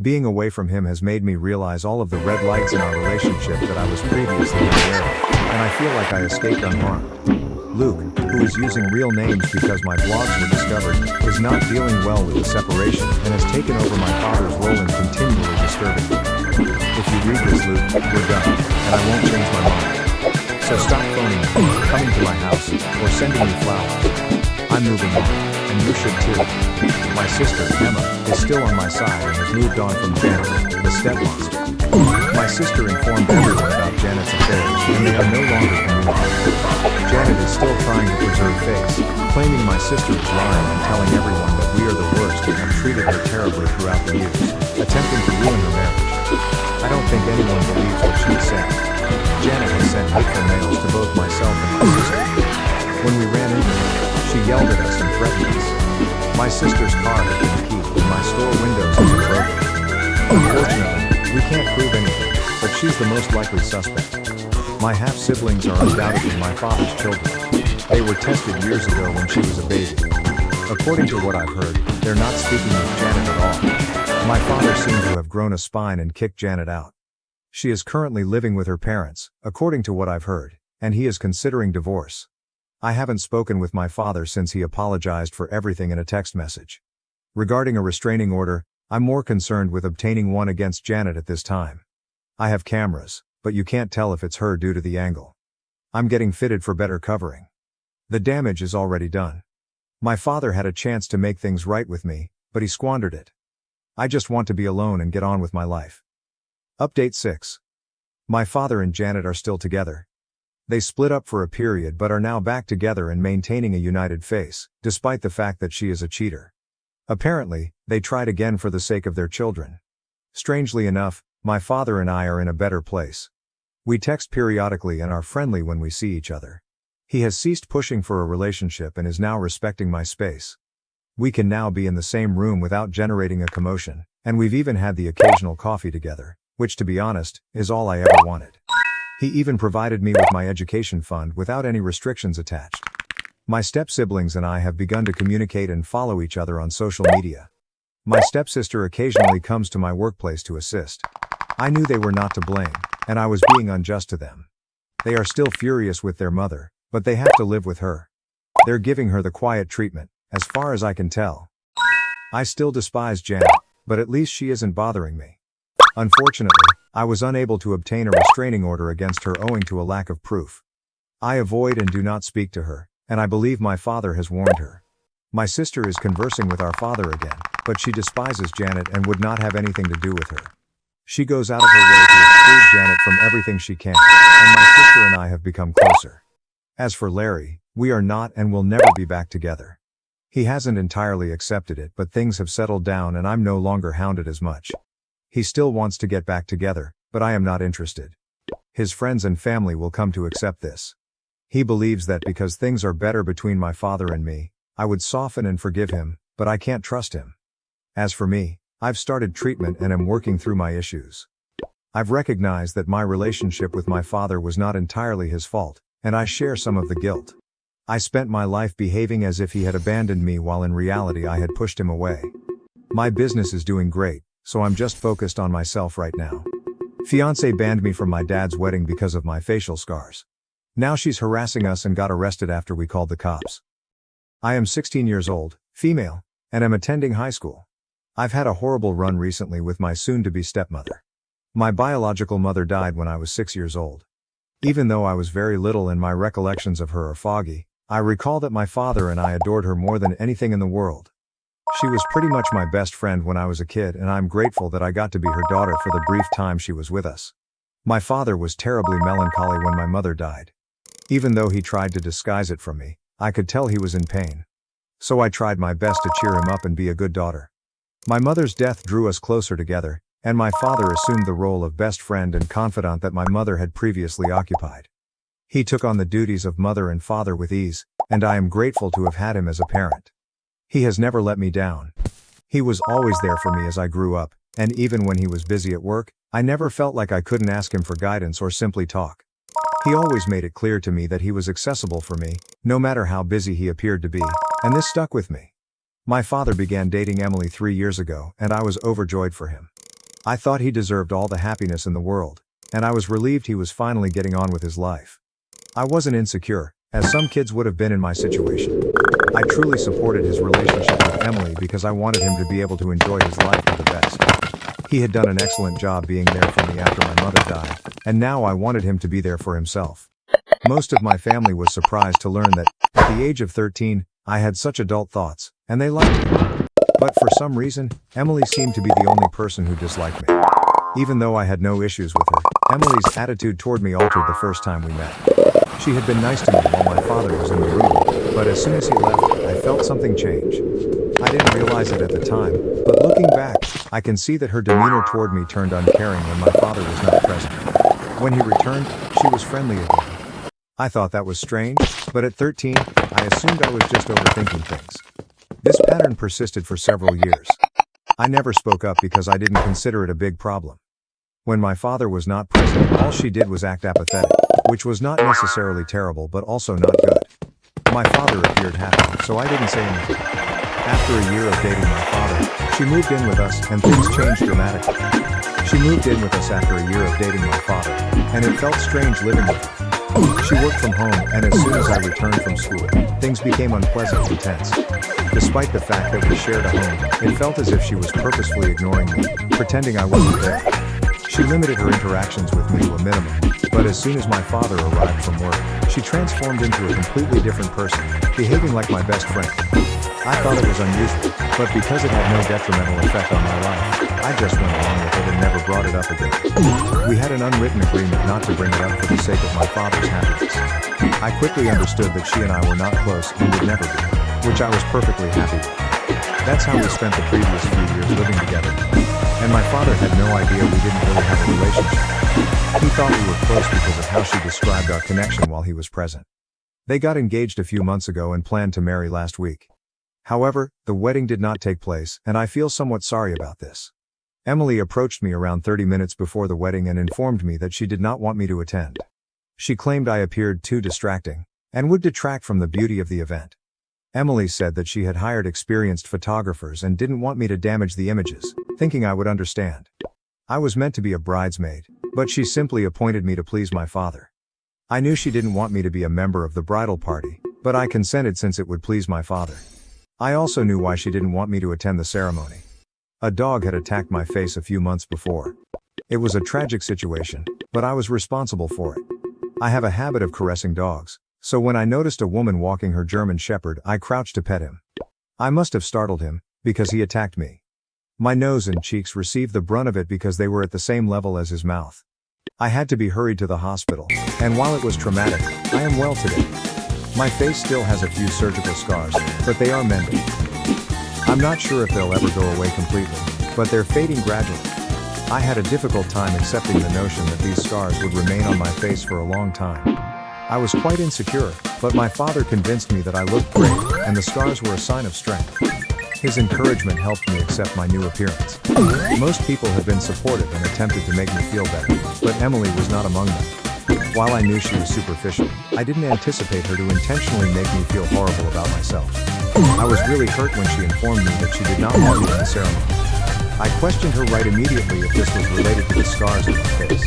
Being away from him has made me realize all of the red lights in our relationship that I was previously unaware of, and I feel like I escaped unharmed. Luke, who is using real names because my blogs were discovered, is not dealing well with the separation and has taken over my father's role in continually disturbing me. If you read this, Luke, we're done, and I won't change my mind. So stop phoning me, coming to my house, or sending me flowers. I'm moving on, and you should too. My sister, Emma, is still on my side and has moved on from Janet, the step-monster. My sister informed everyone about Janet's affairs, and they are no longer communicating. Janet is still trying to preserve face, claiming my sister is lying and telling everyone that we are the worst and have treated her terribly throughout the years, attempting to ruin her marriage. I don't think anyone believes what she is saying. Janet has sent hateful mails to both myself and my sister. When we ran into her, she yelled at us and threatened us. My sister's car has been keyed and my store windows have been broken. Unfortunately, we can't prove anything, but she's the most likely suspect. My half-siblings are undoubtedly my father's children. They were tested years ago when she was a baby. According to what I've heard, they're not speaking with Janet at all. My father seemed to have grown a spine and kicked Janet out. She is currently living with her parents, according to what I've heard, and he is considering divorce. I haven't spoken with my father since he apologized for everything in a text message. Regarding a restraining order, I'm more concerned with obtaining one against Janet at this time. I have cameras, but you can't tell if it's her due to the angle. I'm getting fitted for better covering. The damage is already done. My father had a chance to make things right with me, but he squandered it. I just want to be alone and get on with my life. Update 6. My father and Janet are still together. They split up for a period but are now back together and maintaining a united face, despite the fact that she is a cheater. Apparently, they tried again for the sake of their children. Strangely enough, my father and I are in a better place. We text periodically and are friendly when we see each other. He has ceased pushing for a relationship and is now respecting my space. We can now be in the same room without generating a commotion, and we've even had the occasional coffee together, which to be honest, is all I ever wanted. He even provided me with my education fund without any restrictions attached. My step-siblings and I have begun to communicate and follow each other on social media. My stepsister occasionally comes to my workplace to assist. I knew they were not to blame, and I was being unjust to them. They are still furious with their mother, but they have to live with her. They're giving her the quiet treatment, as far as I can tell. I still despise Janet, but at least she isn't bothering me. Unfortunately, I was unable to obtain a restraining order against her owing to a lack of proof. I avoid and do not speak to her, and I believe my father has warned her. My sister is conversing with our father again, but she despises Janet and would not have anything to do with her. She goes out of her way to exclude Janet from everything she can, and my sister and I have become closer. As for Larry, we are not and will never be back together. He hasn't entirely accepted it, but things have settled down and I'm no longer hounded as much. He still wants to get back together, but I am not interested. His friends and family will come to accept this. He believes that because things are better between my father and me, I would soften and forgive him, but I can't trust him. As for me, I've started treatment and am working through my issues. I've recognized that my relationship with my father was not entirely his fault, and I share some of the guilt. I spent my life behaving as if he had abandoned me while in reality I had pushed him away. My business is doing great, so I'm just focused on myself right now. Fiancée banned me from my dad's wedding because of my facial scars. Now she's harassing us and got arrested after we called the cops. I am 16 years old, female, and am attending high school. I've had a horrible run recently with my soon-to-be stepmother. My biological mother died when I was 6 years old. Even though I was very little and my recollections of her are foggy, I recall that my father and I adored her more than anything in the world. She was pretty much my best friend when I was a kid, and I'm grateful that I got to be her daughter for the brief time she was with us. My father was terribly melancholy when my mother died. Even though he tried to disguise it from me, I could tell he was in pain. So I tried my best to cheer him up and be a good daughter. My mother's death drew us closer together, and my father assumed the role of best friend and confidant that my mother had previously occupied. He took on the duties of mother and father with ease, and I am grateful to have had him as a parent. He has never let me down. He was always there for me as I grew up, and even when he was busy at work, I never felt like I couldn't ask him for guidance or simply talk. He always made it clear to me that he was accessible for me, no matter how busy he appeared to be, and this stuck with me. My father began dating Emily 3 years ago, and I was overjoyed for him. I thought he deserved all the happiness in the world, and I was relieved he was finally getting on with his life. I wasn't insecure, as some kids would have been in my situation. I truly supported his relationship with Emily because I wanted him to be able to enjoy his life to the best. He had done an excellent job being there for me after my mother died, and now I wanted him to be there for himself. Most of my family was surprised to learn that, at the age of 13, I had such adult thoughts, and they liked it. But for some reason, Emily seemed to be the only person who disliked me. Even though I had no issues with her, Emily's attitude toward me altered the first time we met. She had been nice to me while my father was in the room, but as soon as he left, I felt something change. I didn't realize it at the time, but looking back, I can see that her demeanor toward me turned uncaring when my father was not present. When he returned, she was friendly again. I thought that was strange, but at 13, I assumed I was just overthinking things. This pattern persisted for several years. I never spoke up because I didn't consider it a big problem. When my father was not present, all she did was act apathetic, which was not necessarily terrible but also not good. My father appeared happy, so I didn't say anything. After a year of dating my father, she moved in with us and things changed dramatically. She moved in with us after a year of dating my father, and it felt strange living with her. She worked from home, and as soon as I returned from school, things became unpleasant and tense. Despite the fact that we shared a home, it felt as if she was purposefully ignoring me, pretending I wasn't there. She limited her interactions with me to a minimum, but as soon as my father arrived from work, she transformed into a completely different person, behaving like my best friend. I thought it was unusual, but because it had no detrimental effect on my life, I just went along with it and never brought it up again. We had an unwritten agreement not to bring it up for the sake of my father's happiness. I quickly understood that she and I were not close and would never be, which I was perfectly happy with. That's how we spent the previous few years living together. And my father had no idea we didn't really have a relationship. He thought we were close because of how she described our connection while he was present. They got engaged a few months ago and planned to marry last week. However, the wedding did not take place, and I feel somewhat sorry about this. Emily approached me around 30 minutes before the wedding and informed me that she did not want me to attend. She claimed I appeared too distracting, and would detract from the beauty of the event. Emily said that she had hired experienced photographers and didn't want me to damage the images, thinking I would understand. I was meant to be a bridesmaid, but she simply appointed me to please my father. I knew she didn't want me to be a member of the bridal party, but I consented since it would please my father. I also knew why she didn't want me to attend the ceremony. A dog had attacked my face a few months before. It was a tragic situation, but I was responsible for it. I have a habit of caressing dogs, so when I noticed a woman walking her German Shepherd, I crouched to pet him. I must have startled him, because he attacked me. My nose and cheeks received the brunt of it because they were at the same level as his mouth. I had to be hurried to the hospital, and while it was traumatic, I am well today. My face still has a few surgical scars, but they are mending. I'm not sure if they'll ever go away completely, but they're fading gradually. I had a difficult time accepting the notion that these scars would remain on my face for a long time. I was quite insecure, but my father convinced me that I looked great, and the scars were a sign of strength. His encouragement helped me accept my new appearance. Most people have been supportive and attempted to make me feel better, but Emily was not among them. While I knew she was superficial, I didn't anticipate her to intentionally make me feel horrible about myself. I was really hurt when she informed me that she did not want me in the ceremony. I questioned her right immediately if this was related to the scars on my face.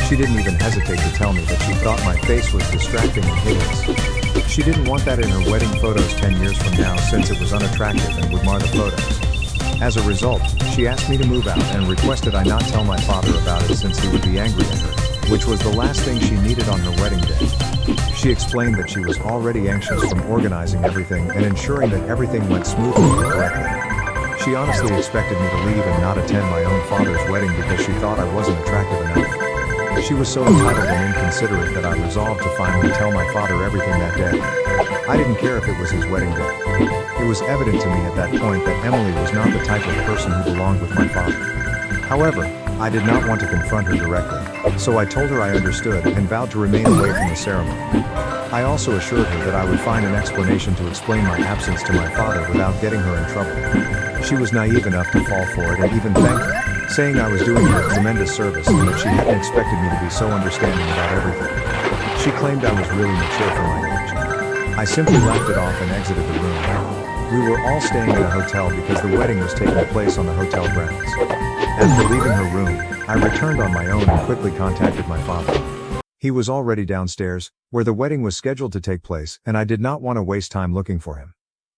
She didn't even hesitate to tell me that she thought my face was distracting and hideous. She didn't want that in her wedding photos 10 years from now since it was unattractive and would mar the photos. As a result, she asked me to move out and requested I not tell my father about it since he would be angry at her, which was the last thing she needed on her wedding day. She explained that she was already anxious from organizing everything and ensuring that everything went smoothly and correctly. She honestly expected me to leave and not attend my own father's wedding because she thought I wasn't attractive enough. She was so entitled and inconsiderate that I resolved to finally tell my father everything that day. I didn't care if it was his wedding day. It was evident to me at that point that Emily was not the type of person who belonged with my father. However, I did not want to confront her directly, so I told her I understood and vowed to remain away from the ceremony. I also assured her that I would find an explanation to explain my absence to my father without getting her in trouble. She was naive enough to fall for it and even thanked me, saying I was doing her a tremendous service and that she hadn't expected me to be so understanding about everything. She claimed I was really mature for my age. I simply laughed it off and exited the room. We were all staying in a hotel because the wedding was taking place on the hotel grounds. After leaving her room, I returned on my own and quickly contacted my father. He was already downstairs, where the wedding was scheduled to take place, and I did not want to waste time looking for him.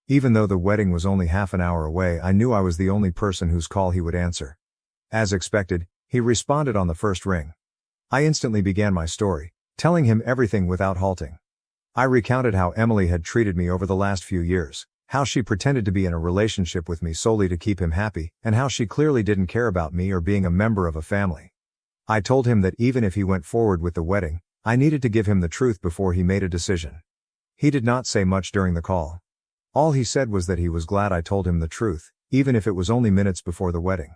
Even though the wedding was only half an hour away, I knew I was the only person whose call he would answer. As expected, he responded on the first ring. I instantly began my story, telling him everything without halting. I recounted how Emily had treated me over the last few years, how she pretended to be in a relationship with me solely to keep him happy, and how she clearly didn't care about me or being a member of a family. I told him that even if he went forward with the wedding, I needed to give him the truth before he made a decision. He did not say much during the call. All he said was that he was glad I told him the truth, even if it was only minutes before the wedding.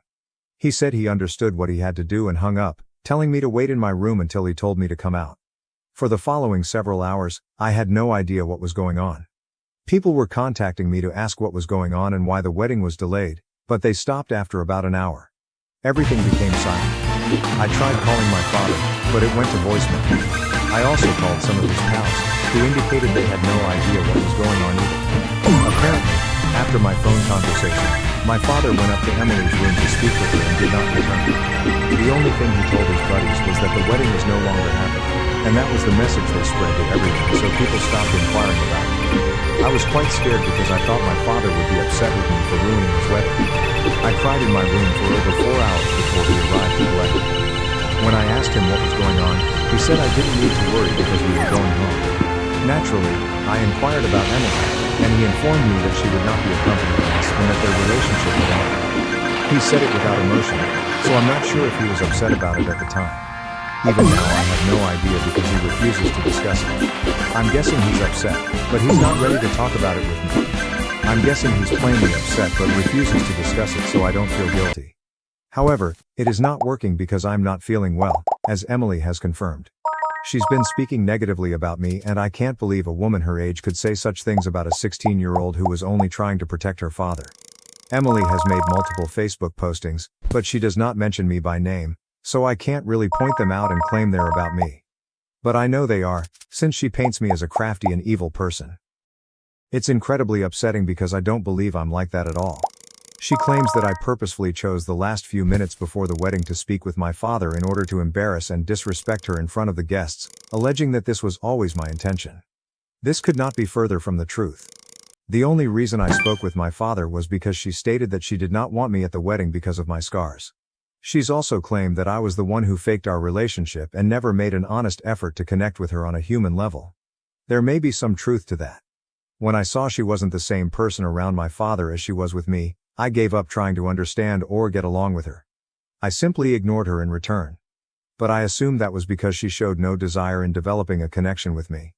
He said he understood what he had to do and hung up, telling me to wait in my room until he told me to come out. For the following several hours, I had no idea what was going on. People were contacting me to ask what was going on and why the wedding was delayed, but they stopped after about an hour. Everything became silent. I tried calling my father, but it went to voicemail. I also called some of his pals, who indicated they had no idea what was going on either. Apparently, after my phone conversation, my father went up to Emily's room to speak with her and did not return. The only thing he told his buddies was that the wedding was no longer happening, and that was the message they spread to everyone, so people stopped inquiring about it. I was quite scared because I thought my father would be upset with me for ruining his wedding. I cried in my room for over 4 hours before he arrived to collect me. When I asked him what was going on, he said I didn't need to worry because we were going home. Naturally, I inquired about Emily, and he informed me that she would not be accompanying us and that their relationship had ended. He said it without emotion, so I'm not sure if he was upset about it at the time. Even now I have no idea because he refuses to discuss it. I'm guessing he's upset, but he's not ready to talk about it with me. I'm guessing he's plainly upset but refuses to discuss it so I don't feel guilty. However, it is not working because I'm not feeling well, as Emily has confirmed. She's been speaking negatively about me and I can't believe a woman her age could say such things about a 16-year-old who was only trying to protect her father. Emily has made multiple Facebook postings, but she does not mention me by name, so I can't really point them out and claim they're about me. But I know they are, since she paints me as a crafty and evil person. It's incredibly upsetting because I don't believe I'm like that at all. She claims that I purposefully chose the last few minutes before the wedding to speak with my father in order to embarrass and disrespect her in front of the guests, alleging that this was always my intention. This could not be further from the truth. The only reason I spoke with my father was because she stated that she did not want me at the wedding because of my scars. She's also claimed that I was the one who faked our relationship and never made an honest effort to connect with her on a human level. There may be some truth to that. When I saw she wasn't the same person around my father as she was with me, I gave up trying to understand or get along with her. I simply ignored her in return. But I assumed that was because she showed no desire in developing a connection with me.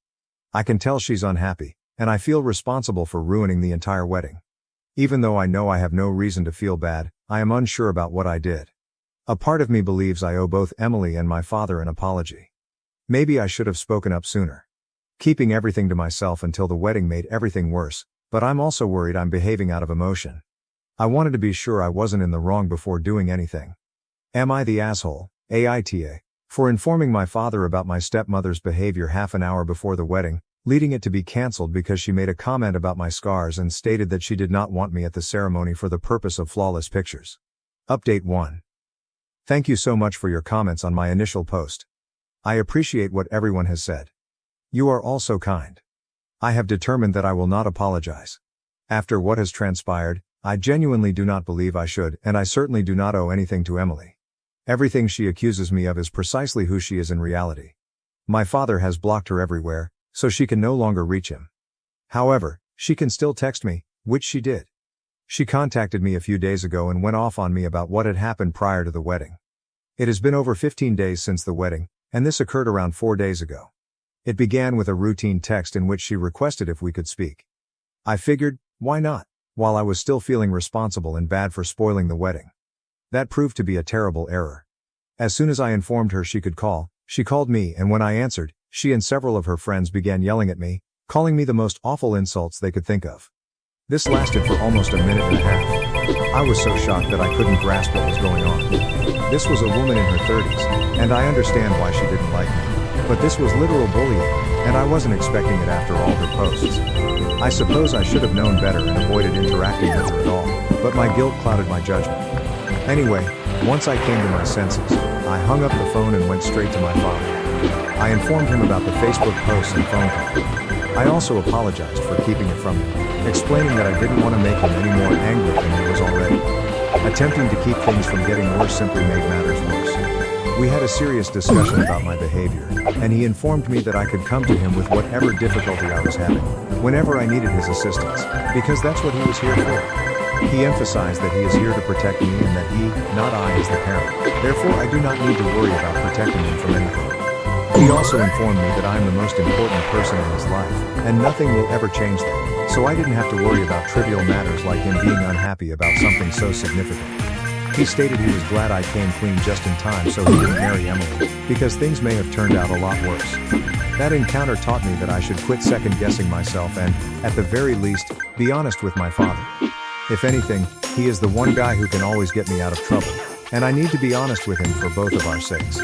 I can tell she's unhappy, and I feel responsible for ruining the entire wedding. Even though I know I have no reason to feel bad, I am unsure about what I did. A part of me believes I owe both Emily and my father an apology. Maybe I should have spoken up sooner. Keeping everything to myself until the wedding made everything worse, but I'm also worried I'm behaving out of emotion. I wanted to be sure I wasn't in the wrong before doing anything. Am I the asshole, aita, for informing my father about my stepmother's behavior half an hour before the wedding, leading it to be cancelled because she made a comment about my scars and stated that she did not want me at the ceremony for the purpose of flawless pictures? Update 1. Thank you so much for your comments on my initial post. I appreciate what everyone has said. You are all so kind. I have determined that I will not apologize. After what has transpired, I genuinely do not believe I should, and I certainly do not owe anything to Emily. Everything she accuses me of is precisely who she is in reality. My father has blocked her everywhere, so she can no longer reach him. However, she can still text me, which she did. She contacted me a few days ago and went off on me about what had happened prior to the wedding. It has been over 15 days since the wedding, and this occurred around 4 days ago. It began with a routine text in which she requested if we could speak. I figured, why not, while I was still feeling responsible and bad for spoiling the wedding. That proved to be a terrible error. As soon as I informed her she could call, she called me, and when I answered, she and several of her friends began yelling at me, calling me the most awful insults they could think of. This lasted for almost a minute and a half. I was so shocked that I couldn't grasp what was going on. This was a woman in her 30s, and I understand why she didn't like me. But this was literal bullying, and I wasn't expecting it after all her posts. I suppose I should have known better and avoided interacting with her at all, but my guilt clouded my judgment. Anyway, once I came to my senses, I hung up the phone and went straight to my father. I informed him about the Facebook posts and phone call. I also apologized for keeping it from him, explaining that I didn't want to make him any more angry than he was already. Attempting to keep things from getting worse simply made matters worse. We had a serious discussion about my behavior, and he informed me that I could come to him with whatever difficulty I was having, whenever I needed his assistance, because that's what he was here for. He emphasized that he is here to protect me and that he, not I, is the parent. Therefore, I do not need to worry about protecting him from anything. He also informed me that I am the most important person in his life, and nothing will ever change that, so I didn't have to worry about trivial matters like him being unhappy about something so significant. He stated he was glad I came clean just in time so he didn't marry Emily, because things may have turned out a lot worse. That encounter taught me that I should quit second-guessing myself and, at the very least, be honest with my father. If anything, he is the one guy who can always get me out of trouble, and I need to be honest with him for both of our sakes.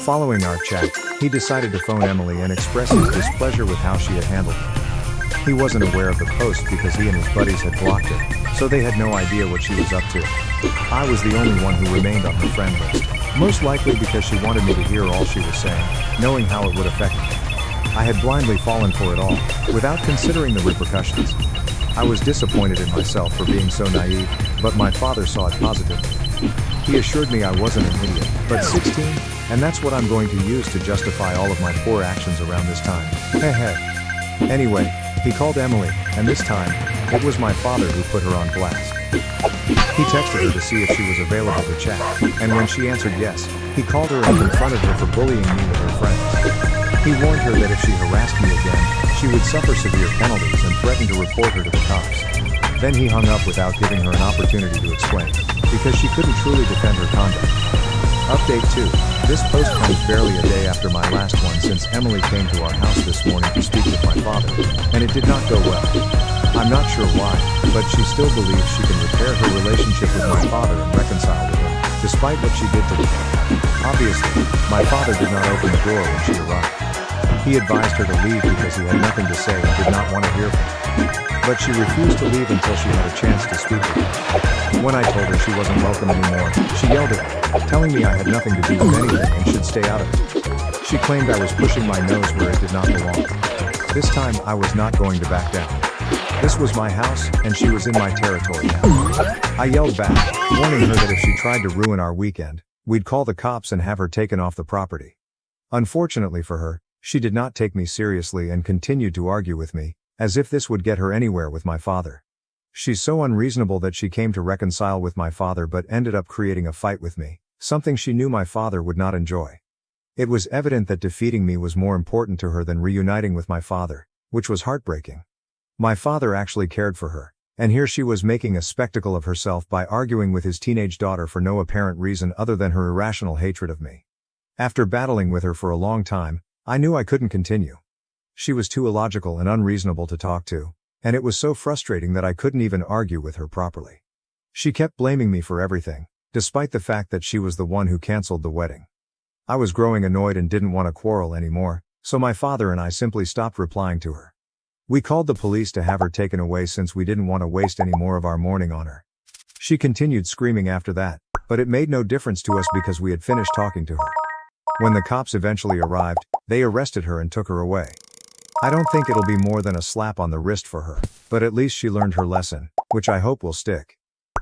Following our chat, he decided to phone Emily and express his displeasure with how she had handled me. He wasn't aware of the post because he and his buddies had blocked her, so they had no idea what she was up to. I was the only one who remained on her friend list, most likely because she wanted me to hear all she was saying, knowing how it would affect me. I had blindly fallen for it all, without considering the repercussions. I was disappointed in myself for being so naive, but my father saw it positively. He assured me I wasn't an idiot, but 16, and that's what I'm going to use to justify all of my poor actions around this time. Heh. Anyway, he called Emily, and this time, it was my father who put her on blast. He texted her to see if she was available to chat, and when she answered yes, he called her and confronted her for bullying me with her friends. He warned her that if she harassed me again, she would suffer severe penalties and threatened to report her to the cops. Then he hung up without giving her an opportunity to explain, because she couldn't truly defend her conduct. Update 2. This post comes barely a day after my last one since Emily came to our house this morning to speak with my father, and it did not go well. I'm not sure why, but she still believes she can repair her relationship with my father and reconcile with him, despite what she did to me. Obviously, my father did not open the door when she arrived. He advised her to leave because he had nothing to say and did not want to hear from her. But she refused to leave until she had a chance to speak with me. When I told her she wasn't welcome anymore, she yelled at me, telling me I had nothing to do with anything and should stay out of it. She claimed I was pushing my nose where it did not belong. This time, I was not going to back down. This was my house, and she was in my territory now. I yelled back, warning her that if she tried to ruin our weekend, we'd call the cops and have her taken off the property. Unfortunately for her, she did not take me seriously and continued to argue with me, as if this would get her anywhere with my father. She's so unreasonable that she came to reconcile with my father but ended up creating a fight with me, something she knew my father would not enjoy. It was evident that defeating me was more important to her than reuniting with my father, which was heartbreaking. My father actually cared for her, and here she was making a spectacle of herself by arguing with his teenage daughter for no apparent reason other than her irrational hatred of me. After battling with her for a long time, I knew I couldn't continue. She was too illogical and unreasonable to talk to, and it was so frustrating that I couldn't even argue with her properly. She kept blaming me for everything, despite the fact that she was the one who canceled the wedding. I was growing annoyed and didn't want to quarrel anymore, so my father and I simply stopped replying to her. We called the police to have her taken away since we didn't want to waste any more of our mourning on her. She continued screaming after that, but it made no difference to us because we had finished talking to her. When the cops eventually arrived, they arrested her and took her away. I don't think it'll be more than a slap on the wrist for her, but at least she learned her lesson, which I hope will stick.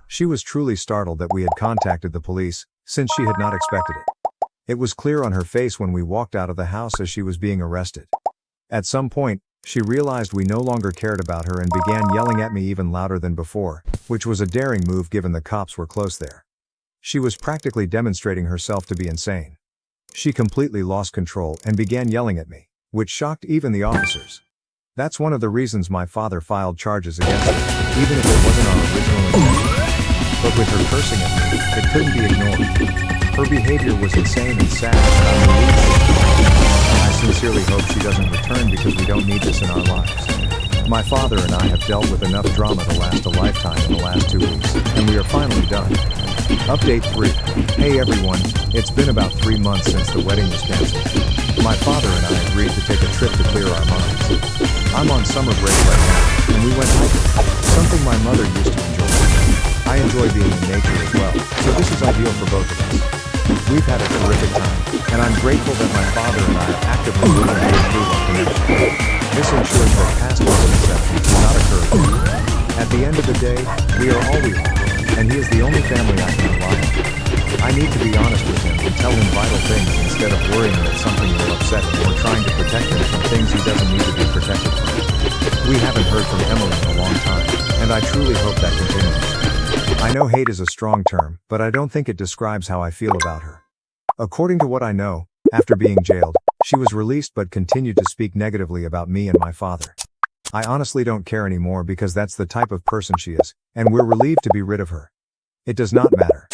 She was truly startled that we had contacted the police, since she had not expected it. It was clear on her face when we walked out of the house as she was being arrested. At some point, she realized we no longer cared about her and began yelling at me even louder than before, which was a daring move given the cops were close there. She was practically demonstrating herself to be insane. She completely lost control and began yelling at me, which shocked even the officers. That's one of the reasons my father filed charges against her, even if it wasn't our original intention. But with her cursing at me, it couldn't be ignored. Her behavior was insane and savage, and I'm relieved. I sincerely hope she doesn't return because we don't need this in our lives. My father and I have dealt with enough drama to last a lifetime in the last 2 weeks, and we are finally done. Update 3. Hey everyone, it's been about 3 months since the wedding was canceled. My father and I agreed to take a trip to clear our minds. I'm on summer break right now, and we went hiking, something my mother used to enjoy. I enjoy being in nature as well, so this is ideal for both of us. We've had a terrific time, and I'm grateful that my father and I are actively working to improve our connection. This ensures that past misconceptions do not occur again. At the end of the day, we are all we are, and he is the only family I can rely on. I need to be honest with him and tell him vital things instead of worrying that something will upset him or trying to protect him from things he doesn't need to be protected from. We haven't heard from Emily in a long time, and I truly hope that continues. I know hate is a strong term, but I don't think it describes how I feel about her. According to what I know, after being jailed, she was released but continued to speak negatively about me and my father. I honestly don't care anymore because that's the type of person she is, and we're relieved to be rid of her. It does not matter.